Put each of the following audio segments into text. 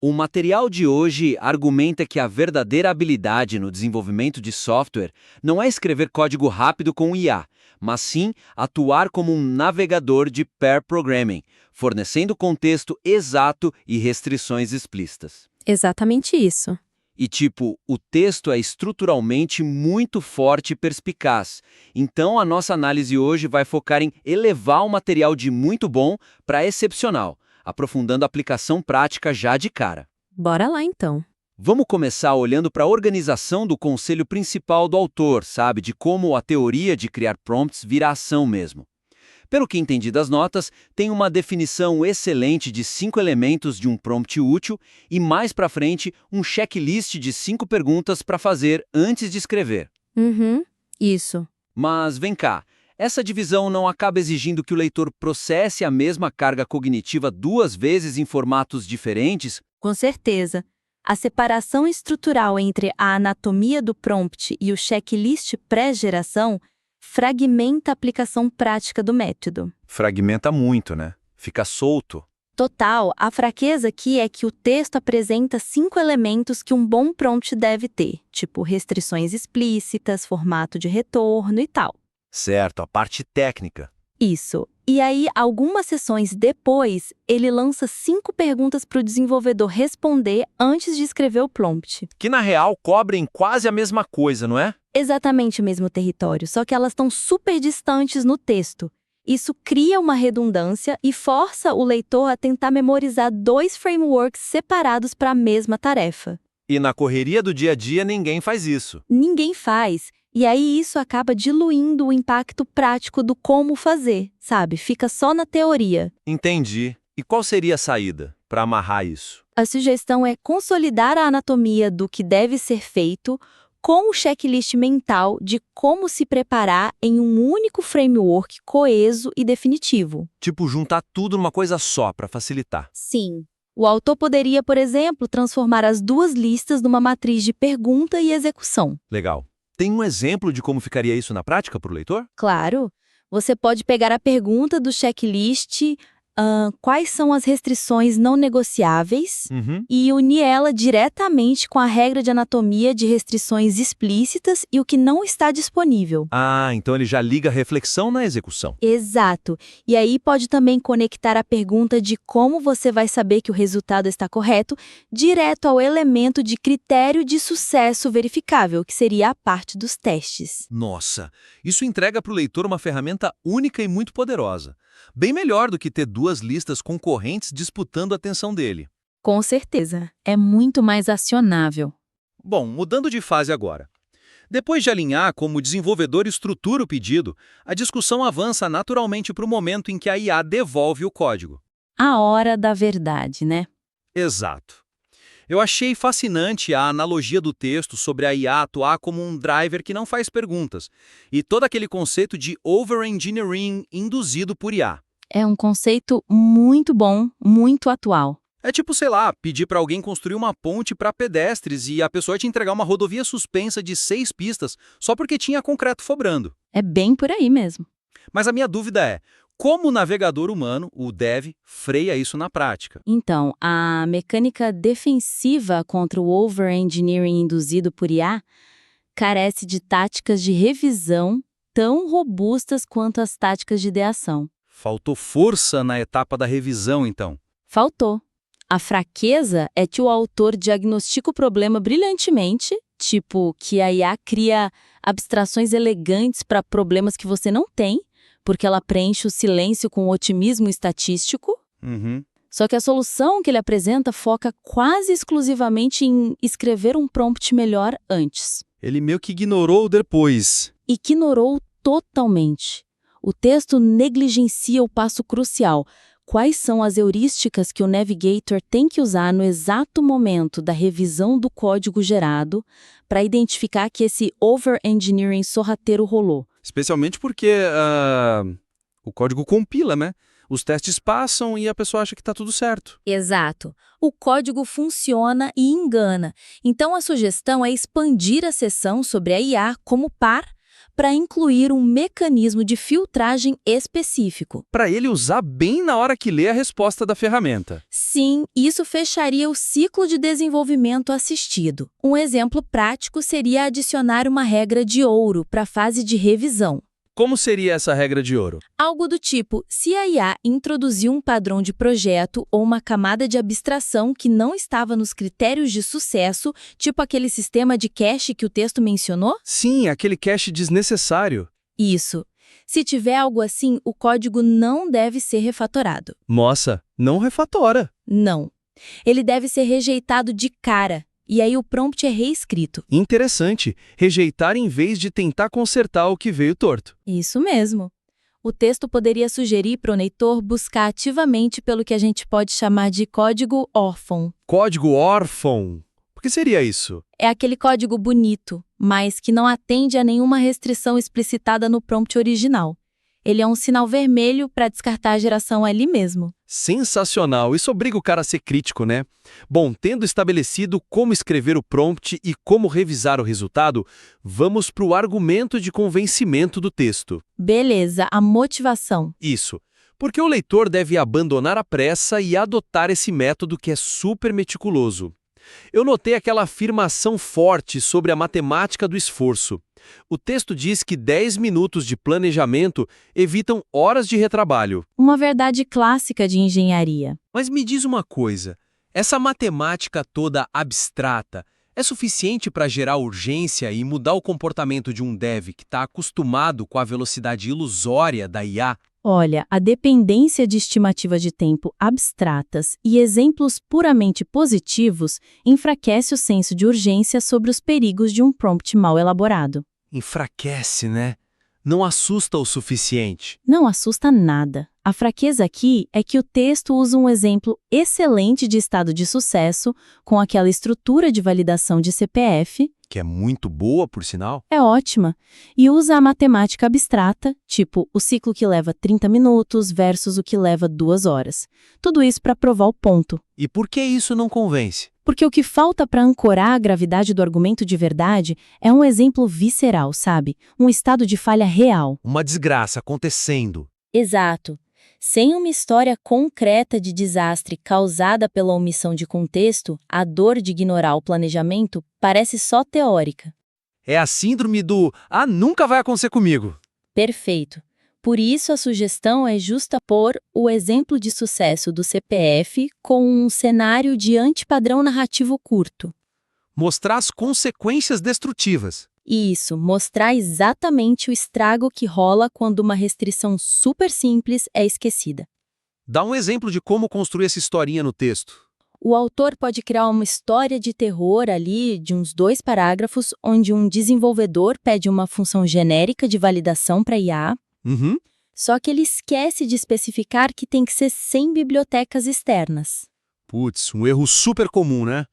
O material de hoje argumenta que a verdadeira habilidade no desenvolvimento de software não é escrever código rápido com IA, mas sim atuar como um navegador de pair programming, fornecendo contexto exato e restrições explícitas. Exatamente isso. E tipo, o texto é estruturalmente muito forte e perspicaz. Então a nossa análise hoje vai focar em elevar o material de muito bom para excepcional, aprofundando a aplicação prática já de cara. Bora lá então. Vamos começar olhando para a organização do conselho principal do autor, sabe? De como a teoria de criar prompts vira ação mesmo. Pelo que entendi das notas, tem uma definição excelente de 5 elementos de um prompt útil e mais para frente um checklist de 5 perguntas para fazer antes de escrever. Isso. Mas vem cá, essa divisão não acaba exigindo que o leitor processe a mesma carga cognitiva 2 vezes em formatos diferentes? Com certeza. A separação estrutural entre a anatomia do prompt e o checklist pré-geração fragmenta a aplicação prática do método. Fragmenta muito, né? Fica solto. Total, a fraqueza aqui é que o texto apresenta 5 elementos que um bom prompt deve ter, tipo restrições explícitas, formato de retorno e tal. Certo, a parte técnica. Isso. E aí, algumas sessões depois, ele lança 5 perguntas para o desenvolvedor responder antes de escrever o prompt. Que na real cobrem quase a mesma coisa, não é? Exatamente o mesmo território, só que elas estão super distantes no texto. Isso cria uma redundância e força o leitor a tentar memorizar 2 frameworks separados para a mesma tarefa. E na correria do dia a dia ninguém faz isso. Ninguém faz. E aí isso acaba diluindo o impacto prático do como fazer, sabe? Fica só na teoria. Entendi. E qual seria a saída para amarrar isso? A sugestão é consolidar a anatomia do que deve ser feito com o checklist mental de como se preparar em um único framework coeso e definitivo. Tipo, juntar tudo numa coisa só para facilitar. Sim. O autor poderia, por exemplo, transformar as 2 listas numa matriz de pergunta e execução. Legal. Tem um exemplo de como ficaria isso na prática para o leitor? Claro, você pode pegar a pergunta do checklist, quais são as restrições não negociáveis, e unir ela diretamente com a regra de anatomia de restrições explícitas e o que não está disponível. Ah, então ele já liga a reflexão na execução. Exato. E aí pode também conectar a pergunta de como você vai saber que o resultado está correto direto ao elemento de critério de sucesso verificável, que seria a parte dos testes. Nossa, isso entrega para o leitor uma ferramenta única e muito poderosa. Bem melhor do que ter 2 listas concorrentes disputando a atenção dele. Com certeza. É muito mais acionável. Bom, mudando de fase agora. Depois de alinhar como o desenvolvedor estrutura o pedido, a discussão avança naturalmente para o momento em que a IA devolve o código. A hora da verdade, né? Exato. Eu achei fascinante a analogia do texto sobre a IA atuar como um driver que não faz perguntas, e todo aquele conceito de over-engineering induzido por IA. É um conceito muito bom, muito atual. É tipo, sei lá, pedir para alguém construir uma ponte para pedestres e a pessoa te entregar uma rodovia suspensa de 6 pistas só porque tinha concreto sobrando. É bem por aí mesmo. Mas a minha dúvida é, como o navegador humano, o dev, freia isso na prática? Então, a mecânica defensiva contra o over-engineering induzido por IA carece de táticas de revisão tão robustas quanto as táticas de ideação. Faltou força na etapa da revisão, então. Faltou. A fraqueza é que o autor diagnostica o problema brilhantemente, tipo que a IA cria abstrações elegantes para problemas que você não tem, porque ela preenche o silêncio com otimismo estatístico. Só que a solução que ele apresenta foca quase exclusivamente em escrever um prompt melhor antes. Ele meio que ignorou o depois. Ignorou totalmente. O texto negligencia o passo crucial. Quais são as heurísticas que o Navigator tem que usar no exato momento da revisão do código gerado para identificar que esse over-engineering sorrateiro rolou? Especialmente porque o código compila, né? Os testes passam e a pessoa acha que está tudo certo. Exato. O código funciona e engana. Então a sugestão é expandir a seção sobre a IA como par para incluir um mecanismo de filtragem específico. Para ele usar bem na hora que lê a resposta da ferramenta. Sim, isso fecharia o ciclo de desenvolvimento assistido. Um exemplo prático seria adicionar uma regra de ouro para a fase de revisão. Como seria essa regra de ouro? Algo do tipo, se a IA introduzir um padrão de projeto ou uma camada de abstração que não estava nos critérios de sucesso, tipo aquele sistema de cache que o texto mencionou? Sim, aquele cache desnecessário. Isso. Se tiver algo assim, o código não deve ser refatorado. Nossa, não refatora. Não. Ele deve ser rejeitado de cara. E aí o prompt é reescrito. Interessante, rejeitar em vez de tentar consertar o que veio torto. Isso mesmo. O texto poderia sugerir para o leitor buscar ativamente pelo que a gente pode chamar de código órfão. Código órfão? O que seria isso? É aquele código bonito, mas que não atende a nenhuma restrição explicitada no prompt original. Ele é um sinal vermelho para descartar a geração ali mesmo. Sensacional, isso obriga o cara a ser crítico, né? Bom, tendo estabelecido como escrever o prompt e como revisar o resultado, vamos para o argumento de convencimento do texto. Beleza, a motivação. Isso, porque o leitor deve abandonar a pressa e adotar esse método que é super meticuloso. Eu notei aquela afirmação forte sobre a matemática do esforço. O texto diz que 10 minutos de planejamento evitam horas de retrabalho. Uma verdade clássica de engenharia. Mas me diz uma coisa, essa matemática toda abstrata é suficiente para gerar urgência e mudar o comportamento de um dev que está acostumado com a velocidade ilusória da IA? Olha, a dependência de estimativas de tempo abstratas e exemplos puramente positivos enfraquece o senso de urgência sobre os perigos de um prompt mal elaborado. Enfraquece, né? Não assusta o suficiente. Não assusta nada. A fraqueza aqui é que o texto usa um exemplo excelente de estado de sucesso com aquela estrutura de validação de CPF, Que é muito boa, por sinal. é ótima, e usa a matemática abstrata, tipo o ciclo que leva 30 minutos versus o que leva 2 horas. Tudo isso para provar o ponto. E por que isso não convence? Porque o que falta para ancorar a gravidade do argumento de verdade é um exemplo visceral, sabe? Um estado de falha real. Uma desgraça acontecendo. Exato. Sem uma história concreta de desastre causada pela omissão de contexto, a dor de ignorar o planejamento parece só teórica. É a síndrome do "ah, nunca vai acontecer comigo". Perfeito. Por isso a sugestão é justapor o exemplo de sucesso do CPF com um cenário de antipadrão narrativo curto. Mostrar as consequências destrutivas. Isso, mostrar exatamente o estrago que rola quando uma restrição super simples é esquecida. Dá um exemplo de como construir essa historinha no texto. O autor pode criar uma história de terror ali de uns 2 parágrafos, onde um desenvolvedor pede uma função genérica de validação para IA, Uhum. só que ele esquece de especificar que tem que ser sem bibliotecas externas. Putz, um erro super comum, né?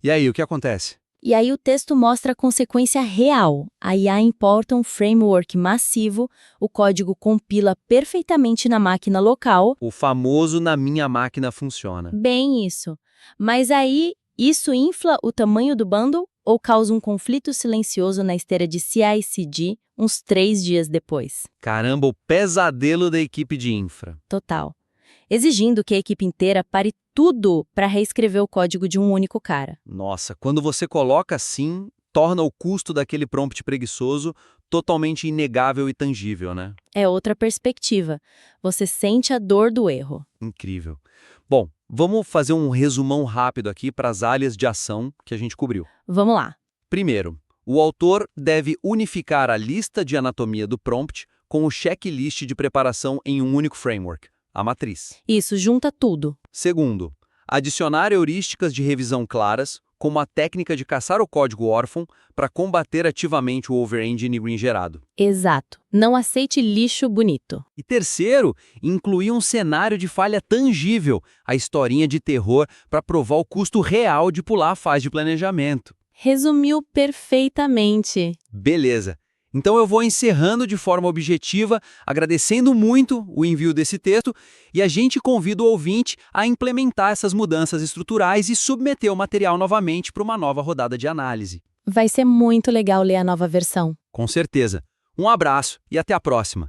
E aí, o que acontece? E aí o texto mostra a consequência real. A IA importa um framework massivo, o código compila perfeitamente na máquina local. O famoso "na minha máquina funciona". Bem isso. Mas aí, isso infla o tamanho do bundle ou causa um conflito silencioso na esteira de CI/CD uns 3 dias depois? Caramba, o pesadelo da equipe de infra. Total. Exigindo que a equipe inteira pare tudo para reescrever o código de um único cara. Nossa, quando você coloca assim, torna o custo daquele prompt preguiçoso totalmente inegável e tangível, né? É outra perspectiva. Você sente a dor do erro. Incrível. Bom, vamos fazer um resumão rápido aqui para as áreas de ação que a gente cobriu. Vamos lá. Primeiro, o autor deve unificar a lista de anatomia do prompt com o checklist de preparação em um único framework, a matriz. Isso, junta tudo. Segundo, adicionar heurísticas de revisão claras, como a técnica de caçar o código órfão para combater ativamente o overengineering gerado. Exato. Não aceite lixo bonito. E terceiro, incluir um cenário de falha tangível, a historinha de terror para provar o custo real de pular a fase de planejamento. Resumiu perfeitamente. Beleza. Então eu vou encerrando de forma objetiva, agradecendo muito o envio desse texto, e a gente convida o ouvinte a implementar essas mudanças estruturais e submeter o material novamente para uma nova rodada de análise. Vai ser muito legal ler a nova versão. Com certeza. Um abraço e até a próxima!